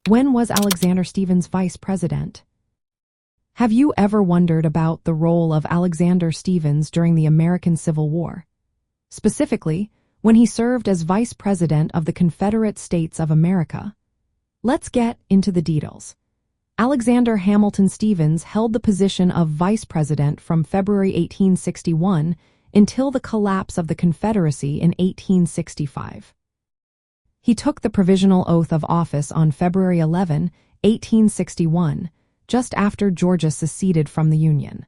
When was Alexander Stephens vice president? Have you ever wondered about the role of Alexander Stephens during the American Civil War? Specifically, when he served as vice president of the Confederate States of America? Let's get into the details. Alexander Hamilton Stephens held the position of vice president from February 1861 until the collapse of the Confederacy in 1865. He took the provisional oath of office on February 11, 1861, just after Georgia seceded from the Union.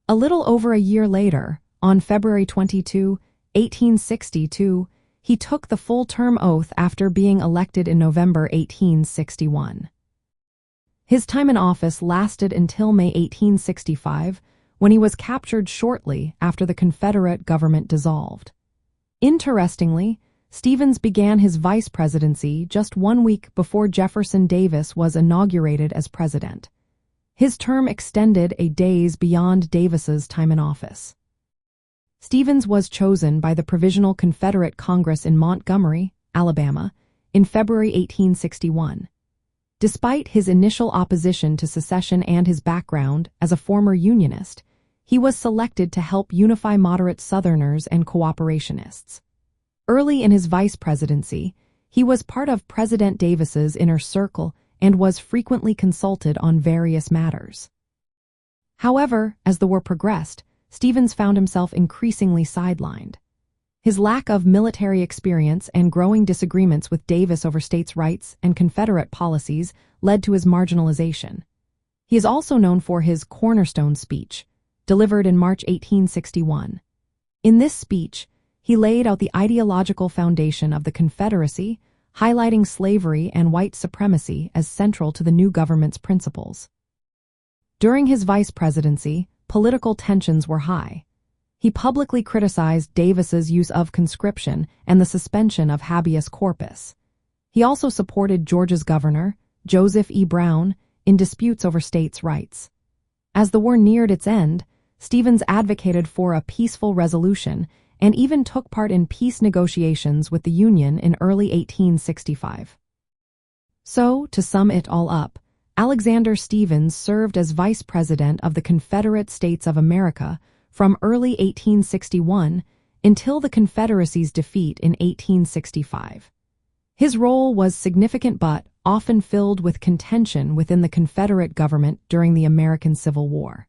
A little over a year later, on February 22, 1862, he took the full-term oath after being elected in November 1861. His time in office lasted until May 1865, when he was captured shortly after the Confederate government dissolved. Interestingly, Stephens began his vice presidency just 1 week before Jefferson Davis was inaugurated as president. His term extended a days beyond Davis's time in office. Stephens was chosen by the Provisional Confederate Congress in Montgomery, Alabama, in February 1861. Despite his initial opposition to secession and his background as a former Unionist, he was selected to help unify moderate Southerners and cooperationists. Early in his vice presidency, he was part of President Davis's inner circle and was frequently consulted on various matters. However, as the war progressed, Stephens found himself increasingly sidelined. His lack of military experience and growing disagreements with Davis over states' rights and Confederate policies led to his marginalization. He is also known for his Cornerstone Speech, delivered in March 1861. In this speech, he laid out the ideological foundation of the Confederacy, highlighting slavery and white supremacy as central to the new government's principles. During his vice presidency, political tensions were high. He publicly criticized Davis's use of conscription and the suspension of habeas corpus. He also supported Georgia's governor, Joseph E. Brown, in disputes over states' rights. As the war neared its end, Stephens advocated for a peaceful resolution and even took part in peace negotiations with the Union in early 1865. So, to sum it all up, Alexander Stephens served as vice president of the Confederate States of America from early 1861 until the Confederacy's defeat in 1865. His role was significant but often filled with contention within the Confederate government during the American Civil War.